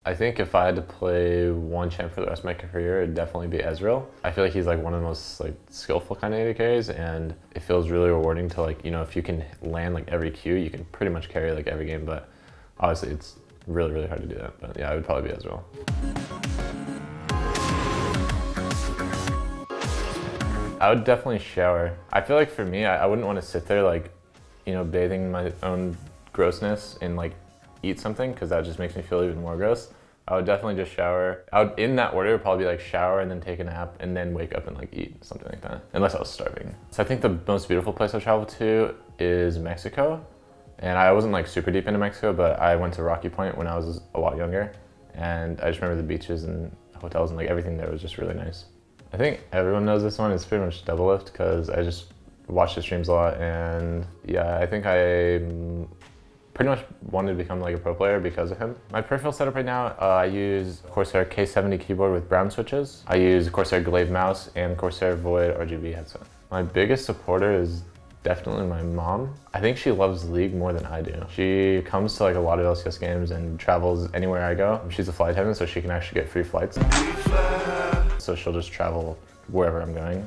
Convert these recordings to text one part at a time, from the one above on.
I think if I had to play one champ for the rest of my career, it'd definitely be Ezreal. I feel like he's like one of the most like skillful kind of AD carries, and it feels really rewarding to like, you know, if you can land like every Q, you can pretty much carry like every game, but obviously it's really, really hard to do that. But yeah, it would probably be Ezreal. I would definitely shower. I feel like for me, I wouldn't want to sit there like, you know, bathing in my own grossness and like eat something, because that just makes me feel even more gross. I would definitely just shower. In that order, it would probably be like shower and then take a nap and then wake up and like eat, something like that, unless I was starving. So I think the most beautiful place I've traveled to is Mexico. And I wasn't like super deep into Mexico, but I went to Rocky Point when I was a lot younger. And I just remember the beaches and hotels and like everything there was just really nice. I think everyone knows this one. It's pretty much double lift because I just watch the streams a lot, and yeah, I think I pretty much wanted to become like a pro player because of him. My peripheral setup right now, I use Corsair K70 keyboard with brown switches. I use Corsair Glaive mouse and Corsair Void RGB headset. My biggest supporter is definitely my mom. I think she loves League more than I do. She comes to like a lot of LCS games and travels anywhere I go. She's a flight attendant, so she can actually get free flights. So she'll just travel wherever I'm going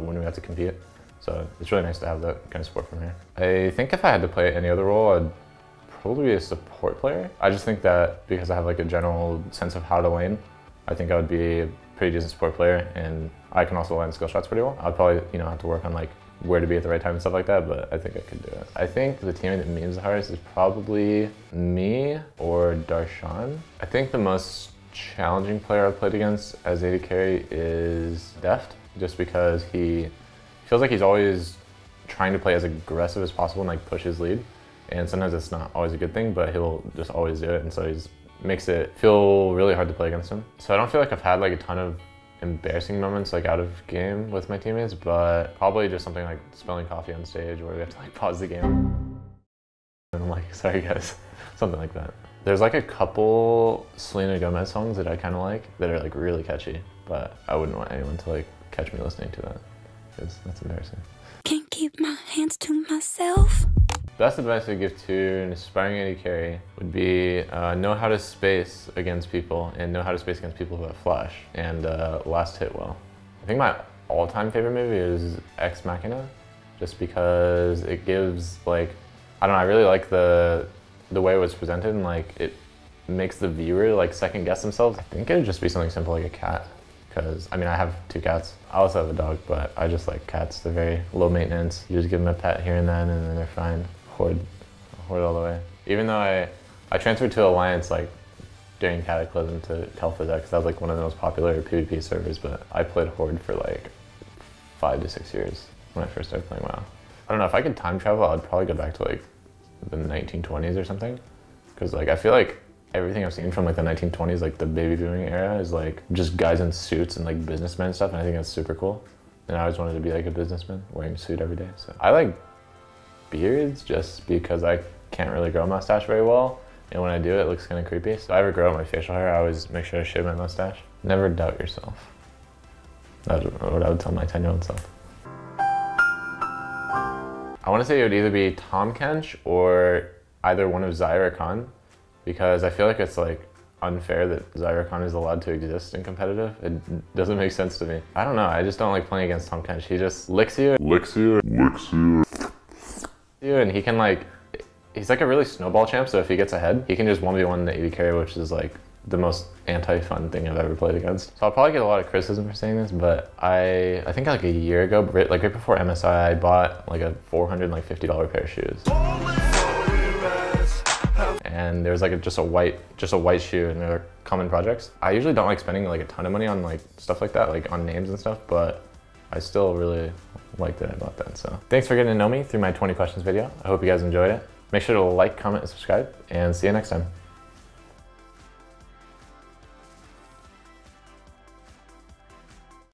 when we have to compete. So it's really nice to have that kind of support from her. I think if I had to play any other role, I'd probably be a support player. I just think that because I have like a general sense of how to lane, I think I would be a pretty decent support player, and I can also land skill shots pretty well. I'd probably, you know, have to work on like where to be at the right time and stuff like that, but I think I could do it. I think the teammate that memes the hardest is probably me or Darshan. I think the most challenging player I've played against as AD carry is Deft, just because he feels like he's always trying to play as aggressive as possible and like push his lead. And sometimes it's not always a good thing, but he'll just always do it. And so he makes it feel really hard to play against him. So I don't feel like I've had like a ton of embarrassing moments like out of game with my teammates, but probably just something like spilling coffee on stage where we have to like pause the game. And I'm like, sorry guys, something like that. There's like a couple Selena Gomez songs that I kind of like that are like really catchy, but I wouldn't want anyone to like catch me listening to that, because that's embarrassing. Can't keep my hands to myself. Best advice I give to an aspiring AD carry would be know how to space against people and know how to space against people who have flash and last hit well. I think my all-time favorite movie is Ex Machina, just because it gives like, I don't know, I really like the way it was presented, and like it makes the viewer like second guess themselves. I think it would just be something simple like a cat, because I mean I have 2 cats. I also have a dog, but I just like cats. They're very low maintenance. You just give them a pet here and then they're fine. Horde all the way. Even though I transferred to Alliance like during Cataclysm to Telphys, because that was like one of the most popular PvP servers, but I played Horde for like 5 to 6 years when I first started playing WoW. I don't know, if I could time travel, I'd probably go back to like the 1920s or something, because like I feel like everything I've seen from like the 1920s, like the baby booming era, is like just guys in suits and like businessmen and stuff, and I think that's super cool. And I always wanted to be like a businessman wearing a suit every day. So I like beards just because I can't really grow a mustache very well, and when I do it looks kind of creepy. So if I ever grow out my facial hair, I always make sure to shave my mustache. Never doubt yourself. That's what I would tell my 10-year-old self. I want to say it would either be Tahm Kench or either one of Zyra or Khan, because I feel like it's like unfair that Zyra Khan is allowed to exist in competitive. It doesn't make sense to me. I don't know, I just don't like playing against Tahm Kench. He just licks you, and he can like, he's like a really snowball champ, so if he gets ahead, he can just 1v1 the AD carry, which is like the most anti-fun thing I've ever played against. So I'll probably get a lot of criticism for saying this, but I think like a year ago, like right before MSI, I bought like a $450 pair of shoes. And there was like just a white shoe, and they're common projects. I usually don't like spending like a ton of money on like stuff like that, like on names and stuff, but I still really like that I bought that. So thanks for getting to know me through my 20 questions video. I hope you guys enjoyed it. Make sure to like, comment, and subscribe, and see you next time.